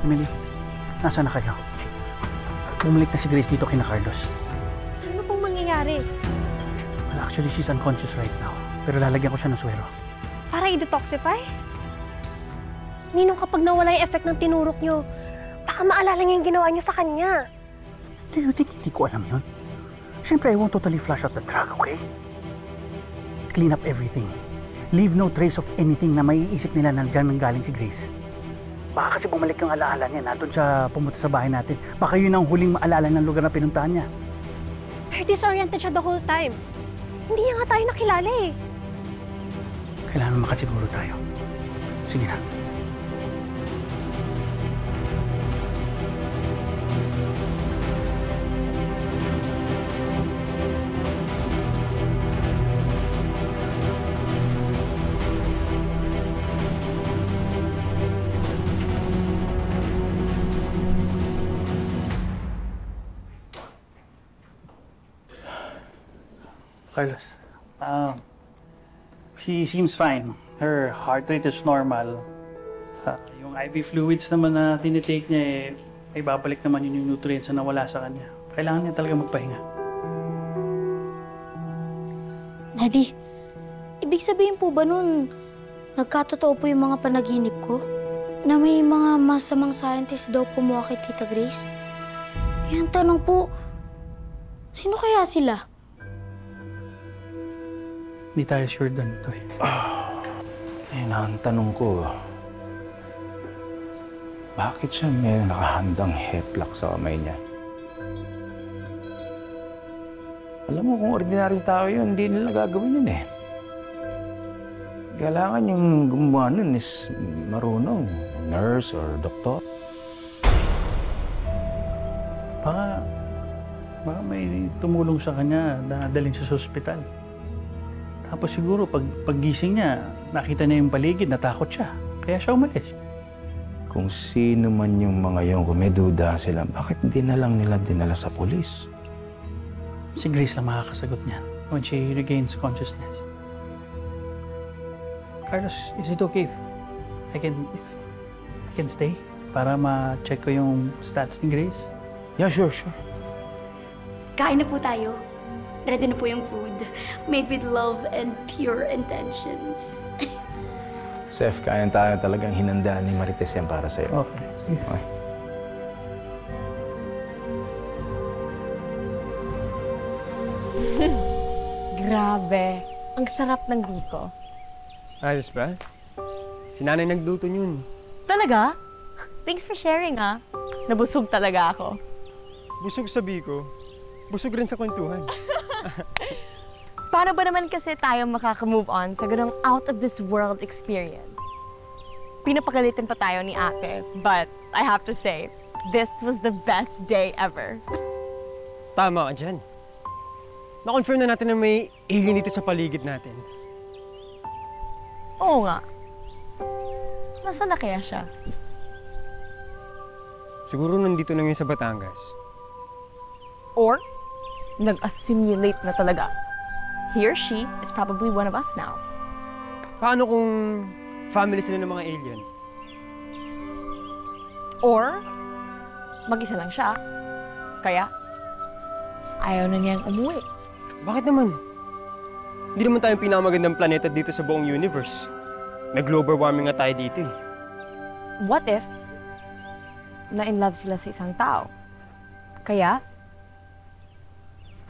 Emily, nasaan na kayo? Bumalik na si Grace dito kina Carlos. Ano pong mangyayari? Well, actually, she's unconscious right now. Pero lalagyan ko siya ng swero. Para i-detoxify? Ninong, kapag nawala yung effect ng tinurok nyo, baka maalala niya yung ginawa niyo sa kanya. Do you think hindi ko alam yun? Siyempre, I won't totally flush out the drug, okay? Clean up everything. Leave no trace of anything na maiisip nila na dyan nanggaling si Grace. Baka kasi bumalik yung alaala niya na doon siya pumunta sa bahay natin. Baka yun ang huling maalala ng lugar na pinuntahan niya. Pero disoriented siya the whole time. Hindi niya nga tayo nakilala eh. Kailangan makasiguro tayo. Sige na. Carlos, she seems fine. Her heart rate is normal. Yung IV fluids naman na tinitake niya, ay babalik naman yung nutrients na nawala sa kanya. Kailangan niya talaga magpahinga. Daddy, ibig sabihin po ba nun, nagkatotoo po yung mga panaginip ko? Na may mga masamang scientist daw kumuha kay Tita Grace? Ang tanong po, sino kaya sila? Hindi tayo sure doon, Toy. Ang tanong ko, bakit siya may nakahandang heplak sa kamay niya? Alam mo, kung ordinaryong tao yun, hindi nila gagawin yun eh. Kailangan yung gumawa nun is marunong, nurse or doktor. Baka may tumulong sa kanya na dalhin siya sa ospital. Tapos siguro paggising niya, nakita niya yung paligid, natakot siya. Kaya siya umalis. Kung sino man yung mga yun, kung may duda sila, bakit di na lang nila dinala sa pulis? Si Grace lang makakasagot niya when she regains consciousness. Carlos, is it okay if I can stay para ma-check ko yung stats ni Grace? Yeah, sure. Kain na po tayo. Ready na po yung food. Made with love and pure intentions. Seth, kaya tayo talagang hinandaan ni Marites yan para sa'yo. Okay. Okay. Grabe. Ang sarap ng biko. Ayos ba? Si nanay nagluto yun. Talaga? Thanks for sharing, ah. Nabusog talaga ako. Busog sa biko. Busog rin sa kwentuhan. Paano ba naman kasi tayo makaka-move on sa ganong out-of-this-world experience? Pinapagalitan pa tayo ni ate, but I have to say, this was the best day ever. Tama ka dyan. Na-confirm na natin na may alien dito sa paligid natin. Oo nga. Nasaan na kaya siya? Siguro nandito na ngayon sa Batangas. Or, nag-assimilate na talaga. He or she is probably one of us now. Paano kung family sila ng mga alien? Or, mag-isa lang siya. Kaya, ayaw na niyang umuwi. Bakit naman? Hindi naman tayong pinakamagandang planeta dito sa buong universe. Nag-global warming nga tayo dito eh. What if, na-in-love sila sa isang tao? Kaya,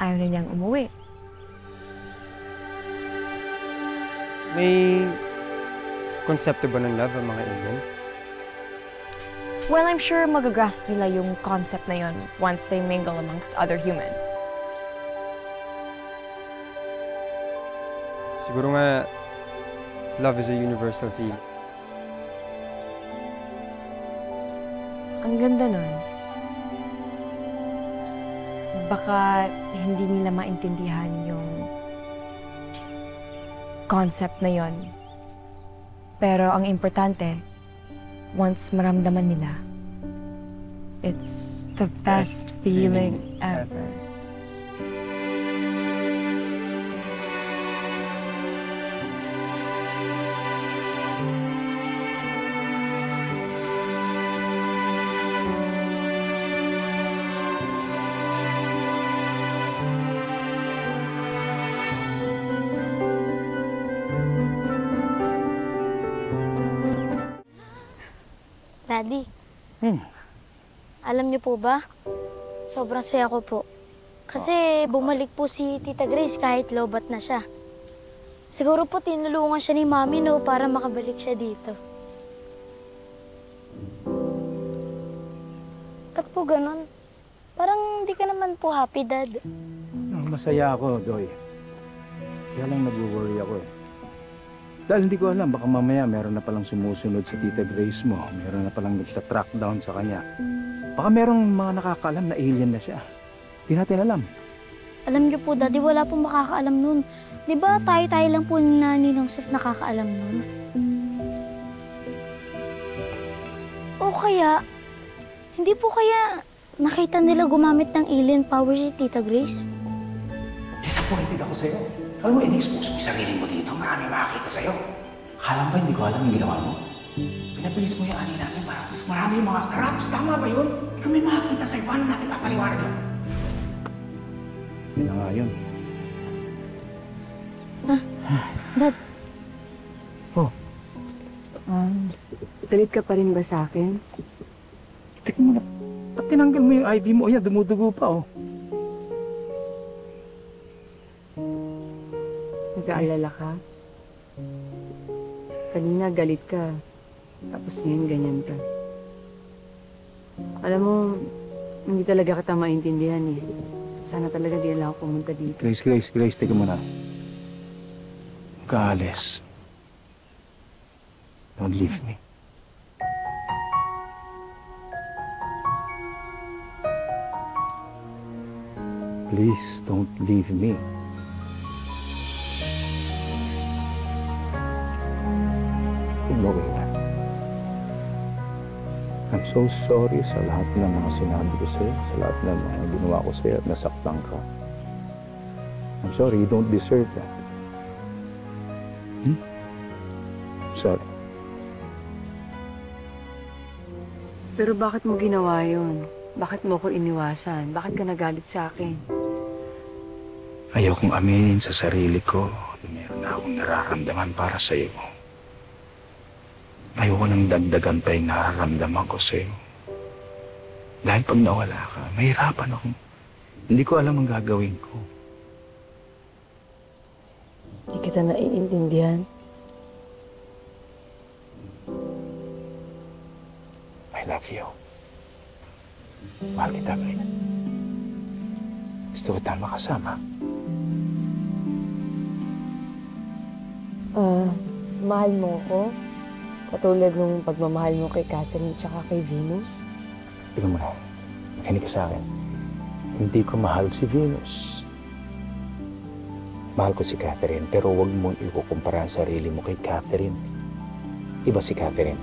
ayaw na niyang umuwi. May konsepto ba ng love ang mga alien? Well, I'm sure magagrasp nila yung concept na yun once they mingle amongst other humans. Siguro nga, love is a universal feeling. Ang ganda nun. Baka hindi nila maintindihan yung concept na yon. Pero ang importante, once maramdaman nila, it's the best feeling ever. Daddy, Hmm. alam niyo po ba? Sobrang saya ko po. Kasi bumalik po si Tita Grace kahit lobat na siya. Siguro po tinulungan siya ni Mami, no, para makabalik siya dito. Ba't po ganun? Parang hindi ka naman po happy, Dad. Masaya ako, Doy. Kaya lang nag-worry ako eh. Dahil hindi ko alam, baka mamaya meron na palang sumusunod sa Tita Grace mo. Meron na palang nagta-track down sa kanya. Baka merong mga nakakaalam na alien na siya. Hindi natin alam. Alam niyo po, Daddy, wala pong makakaalam nun. Di ba tayo-tayo lang po ni Nani ng Seth nakakaalam nun? O kaya, hindi po kaya nakita nila gumamit ng alien power si Tita Grace? Disappointed ako sa'yo. Alam mo, in-expose mo yung sarili mo dito. Marami makakita sa'yo. Akala mo ba hindi ko alam yung ginawa mo? Pinabilis mo yung ani namin para mas marami yung mga crabs. Tama ba yun? Kung may makakita sa'yo, paano natin papaliwanag yun? Yun na nga yun. Dad, Galit ka pa rin ba sa akin? Tek mo na. Ba't tinanggal mo yung IV mo? Ayan, dumudugo pa, oh. Nag-aalala ka? Kanina galit ka. Tapos ngayon ganyan ka. Alam mo, hindi talaga kita maintindihan eh. Sana talaga di lang ako pumunta dito. Grace, teka mo na. Kaalis. Don't leave me. Please, don't leave me. Umuwi na. I'm so sorry sa lahat ng mga sinabi ko sa'yo, sa lahat ng mga ginawa ko sa'yo at nasaktan ka. I'm sorry, you don't deserve that. Sorry. Pero bakit mo ginawa yun? Bakit mo ko iniwasan? Bakit ka nagalit sa akin? Ayokong aminin sa sarili ko na meron na akong nararamdaman para sa'yo. Ayoko nang dagdagan pa yung nararamdaman ko sa'yo. Dahil pag nawala ka, mahirapan akong... Hindi ko alam ang gagawin ko. Hindi kita naiintindihan. I love you. Mahal kita, Grace. Gusto kita makasama. Mahal mo ko? Katulad nung pagmamahal mo kay Catherine tsaka kay Venus? Tingnan mo na. Makinig ka sa akin. Hindi ko mahal si Venus. Mahal ko si Catherine, pero huwag mong ikukumpara ang sarili mo kay Catherine. Iba si Catherine.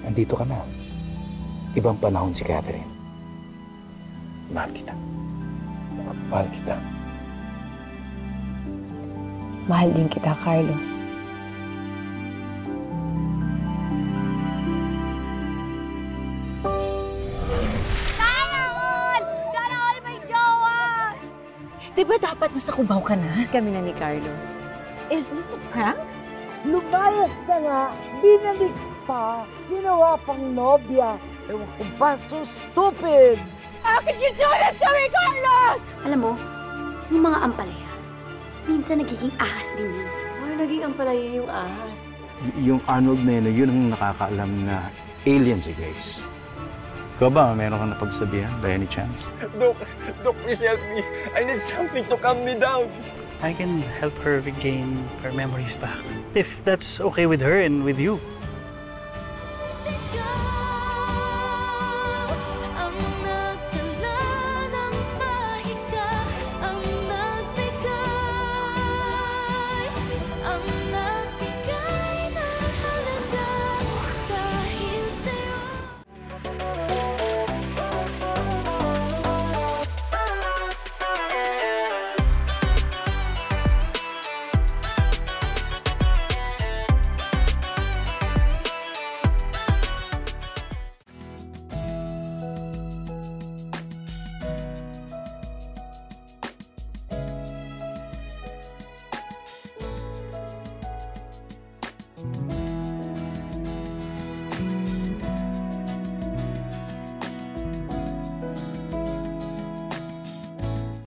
Andito ka na. Ibang panahon si Catherine. Mahal kita. Mahal kita. Mahal din kita, Carlos. Di ba dapat nasa Cubao ka na? Kami na ni Carlos. Is this a prank? Lumayas na nga, binalik pa, ginawa pang nobya. Ewan ko ba, so stupid! How could you do this to me, Carlos? alam mo, yung mga ampalaya, minsan nagiging ahas din yan. Naging ang pala yung ahas. Yung Arnold na yun ang nakakaalam na alien si Grace. Ikaw ba, meron kang napagsabihan by any chance? Doc, please help me. I need something to calm me down. I can help her regain her memories back. If that's okay with her and with you. Take